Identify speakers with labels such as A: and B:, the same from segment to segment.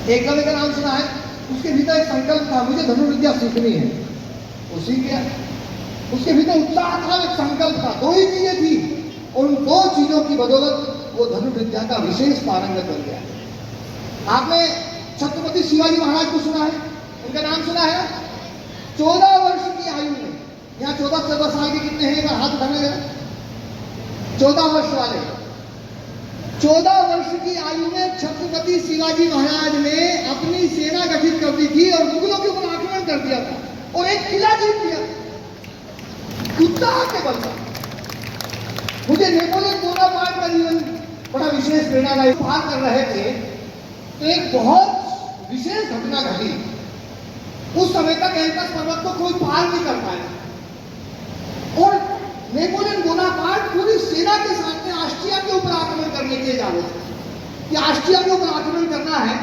A: एकलव्य का नाम सुना है, उसके भीतर एक संकल्प था, मुझे धनुर्विद्या सीखनी है, वो सीख गया। उसके भीतर उत्साह था, एक संकल्प था, दो ही चीजें थी, उन दो चीजों की बदौलत वो धनुर्विद्या का विशेष पारंगत बन गया। आपने छत्रपति शिवाजी महाराज को सुना है, उनका नाम सुना है? 14 वर्ष की आयु में, यहाँ 14 साल के कितने हैं, हाथ उठाने जरा। 14 वर्ष वाले, 14 वर्ष की आयु में छत्रपति शिवाजी महाराज ने अपनी सेना गठित कर दी थी और मुगलों के ऊपर आक्रमण कर दिया था और एक किला जीत लिया उत्साह के बल पर। मुझे नेपोलियन बोनापार्ट का जीवन बड़ा विशेष प्रेरणादायी। पार कर रहे थे तो एक बहुत विशेष घटना घटी। उस समय तक एल्पस पर्वत को कोई पार नहीं कर पाया और नेपोलियन बोनापार्ट पूरी सेना के सामने ऑस्ट्रिया के ऊपर आक्रमण करने के लिए जा रहे थे। ये ऑस्ट्रिया के ऊपर आक्रमण करना है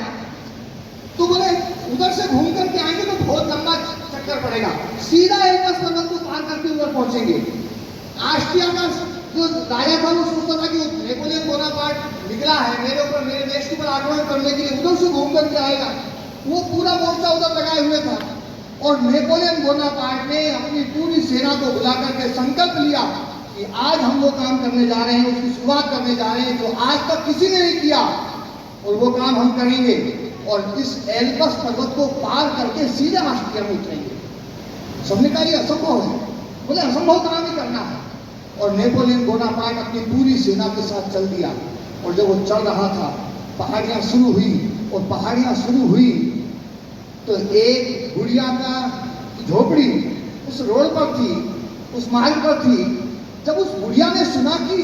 A: तो बोले उधर से घूम करके आएंगे तो बहुत लंबा चक्कर पड़ेगा, सीधा एल्पस पर्वत को पार करके उधर पहुंचेंगे। ऑस्ट्रिया का जो राजा था वो सोचता था कि नेपोलियन बोनापार्ट निकला है मेरे ऊपर, मेरे देश के ऊपर आक्रमण करने के लिए, उधर से घूम करके आएगा। वो पूरा मोर्चा उधर लगाए हुए था और नेपोलियन बोनापार्ट ने अपनी पूरी सेना को बुला करके संकल्प लिया कि आज हम वो काम करने जा रहे हैं, उसकी शुरुआत करने जा रहे हैं जो आज तक किसी ने नहीं किया और वो काम हम करेंगे और इस एल्पस पर्वत को पार करके सीधे ऑस्ट्रिया में उतरेंगे। सबने कहा ये असंभव है, बोले असंभव काम ही करना है। और नेपोलियन बोनापार्ट अपनी पूरी सेना के साथ चल दिया और जब वो चल रहा था पहाड़ियां शुरू हुई और पहाड़ियां शुरू हुई तो एक गुड़िया का झोपड़ी उस रोड पर थी, उस मार्ग पर थी। जब उस गुड़िया ने सुना कि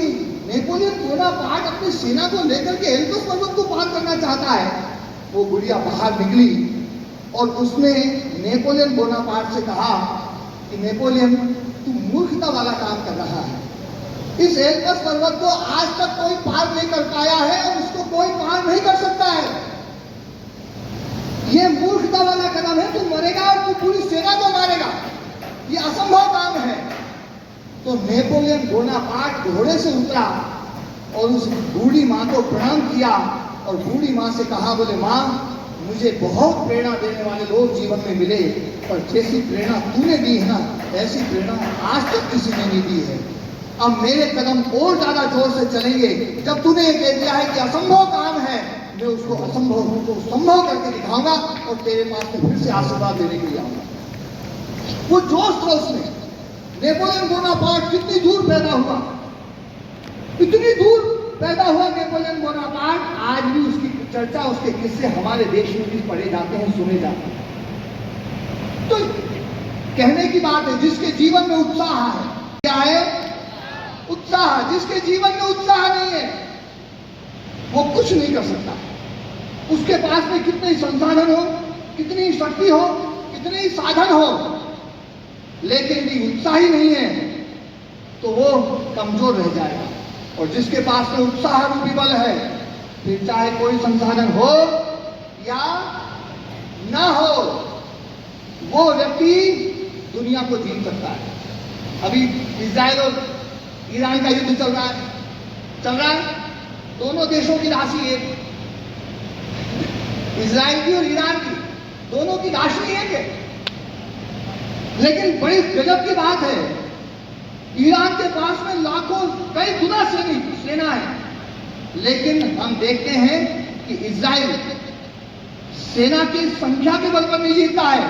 A: नेपोलियन बोनापार्ट अपनी सेना को लेकर के एल्पस पर्वत को पार करना चाहता है, वो गुड़िया बाहर निकली और उसने नेपोलियन बोनापार्ट से कहा कि नेपोलियन तू मूर्खता वाला काम कर रहा है, इस एल्पस पर्वत को आज तक कोई पार नहीं कर पाया है और उसको कोई पार नहीं कर सकता है, ये मूर्खता वाला कदम है, तू मरेगा और तू पूरी सेना को मारेगा, ये असंभव काम है। तो नेपोलियन बोनापार्ट घोड़े से उतरा और उस बूढ़ी माँ को प्रणाम किया और बूढ़ी माँ से कहा, बोले माँ मुझे बहुत प्रेरणा देने वाले लोग जीवन में मिले पर जैसी प्रेरणा तूने दी है ना, ऐसी प्रेरणा आज तक किसी ने नहीं दी है। अब मेरे कदम और ज्यादा जोर से चलेंगे। जब तूने ये कह दिया है कि असंभव काम है, मैं उसको असंभव को संभव करके दिखाऊंगा और तेरे पास में फिर से आशीर्वाद देने के लिए आऊंगा। वो जोश था उसमें। नेपोलियन बोनापार्ट कितनी दूर पैदा हुआ, इतनी दूर पैदा हुआ नेपोलियन बोनापार्ट, आज भी उसकी चर्चा, उसके किस्से हमारे देश में भी पढ़े जाते हैं, सुने जाते हैं। तो कहने की बात है जिसके जीवन में उत्साह है, क्या है? उत्साह। जिसके जीवन में उत्साह नहीं है वो कुछ नहीं कर सकता। उसके पास में कितने ही संसाधन हो, कितनी शक्ति हो, कितने ही साधन हो, लेकिन भी उत्साह ही नहीं है तो वो कमजोर रह जाएगा। और जिसके पास में उत्साह रूपी बल है, फिर चाहे कोई संसाधन हो या ना हो, वो व्यक्ति दुनिया को जीत सकता है। अभी इजराइल और ईरान का युद्ध चल रहा है, दोनों देशों की राशि एक, इजराइल की और ईरान की, दोनों की राशि एक है। लेकिन बड़ी गजब की बात है, ईरान के पास में लाखों कई गुना सेना है, लेकिन हम देखते हैं कि इजराइल सेना की संख्या के बल पर नहीं जीतता है,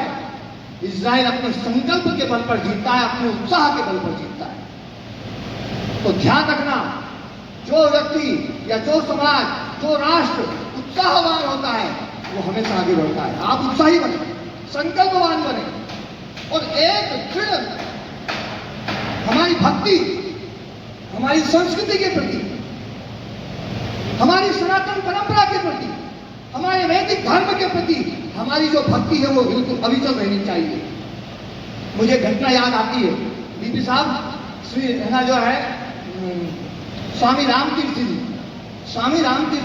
A: इजराइल अपने संकल्प के बल पर जीतता है, अपने उत्साह के बल पर जीतता है। तो ध्यान रखना, जो व्यक्ति या जो समाज, जो राष्ट्र उत्साहवान होता है वो हमेशा आगे बढ़ता है। आप उत्साही बने, संकल्पवान बने और एक दृढ़ हमारी भक्ति, हमारी संस्कृति के प्रति, हमारी सनातन परंपरा के प्रति, हमारे वैदिक धर्म के प्रति हमारी जो भक्ति है वो बिल्कुल अविचल रहनी चाहिए। मुझे घटना याद आती है, बीपी साहब श्री जो है स्वामी रामतीर्थ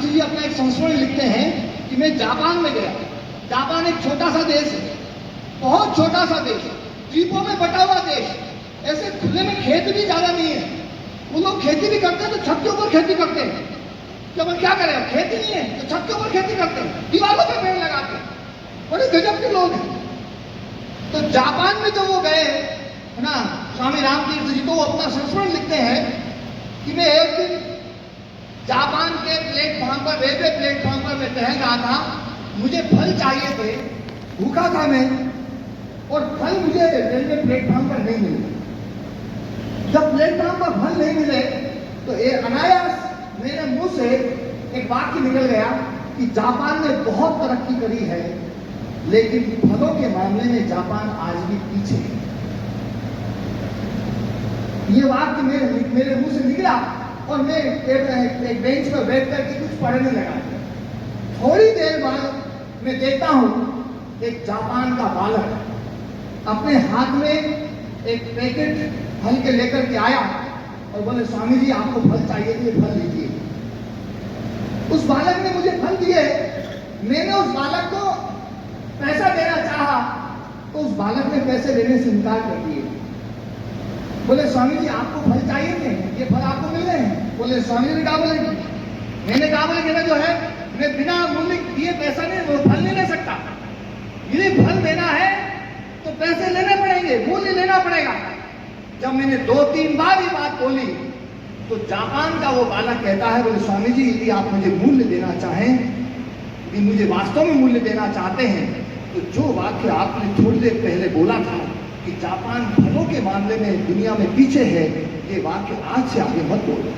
A: जी अपना एक संस्मरण लिखते हैं कि मैं जापान में गया। जापान एक छोटा सा देश है, बहुत छोटा सा देश, द्वीपों में बटा हुआ देश, ऐसे खुले में खेत भी ज्यादा नहीं है। वो लोग खेती भी करते हैं तो छत के ऊपर खेती करते हैं। जब हम क्या करें, खेती नहीं है तो छत के ऊपर खेती करते हैं, दीवारों पे पेड़ लगाते हैं। जापान में जब वो गए है ना, स्वामी रामतीर्थ जी, तो वो अपना संस्मरण लिखते हैं कि मैं एक दिन जापान के प्लेटफॉर्म पर, रेलवे प्लेटफॉर्म पर मैं टहल रहा था, मुझे फल चाहिए थे, भूखा था मैं, और फल मुझे रेलवे प्लेटफॉर्म पर नहीं मिले। जब प्लेटफॉर्म पर फल नहीं मिले तो अनायास मेरे मुंह से एक वाक्य निकल गया कि जापान ने बहुत तरक्की करी है, लेकिन फलों के मामले में जापान आज भी पीछे है। ये वाक्य मेरे मुंह से निकला और मैं एक बेंच पर बैठ करके कुछ पढ़ने लगा। थोड़ी देर बाद मैं देखता हूं एक जापान का बालक अपने हाथ में एक पैकेट फल के लेकर के आया और बोले, स्वामी जी आपको फल चाहिए थे, फल लीजिए। उस बालक ने मुझे फल दिए। मैंने उस बालक को पैसा देना चाहा तो उस बालक ने पैसे लेने से इनकार कर दिए। बोले, स्वामी जी आपको फल चाहिए थे, ये फल आपको मिल रहे हैं। बोले, स्वामी जी ने कहा, बोले मैंने कहा, बोले कि मैं जो है मैं बिना मूल्य दिए पैसा नहीं, वो फल नहीं ले सकता। यदि फल देना है तो पैसे लेने पड़ेंगे, मूल्य लेना पड़ेगा। जब मैंने 2-3 बार ये बात बोली तो जापान का वो बालक कहता है, बोले स्वामी जी यदि आप मुझे मूल्य देना चाहें, यदि मुझे वास्तव में मूल्य देना चाहते हैं, तो जो वाक्य आपने थोड़ी देर पहले बोला था कि जापान फलों के मामले में दुनिया में पीछे है, ये वाक्य आज से आगे मत बोलो।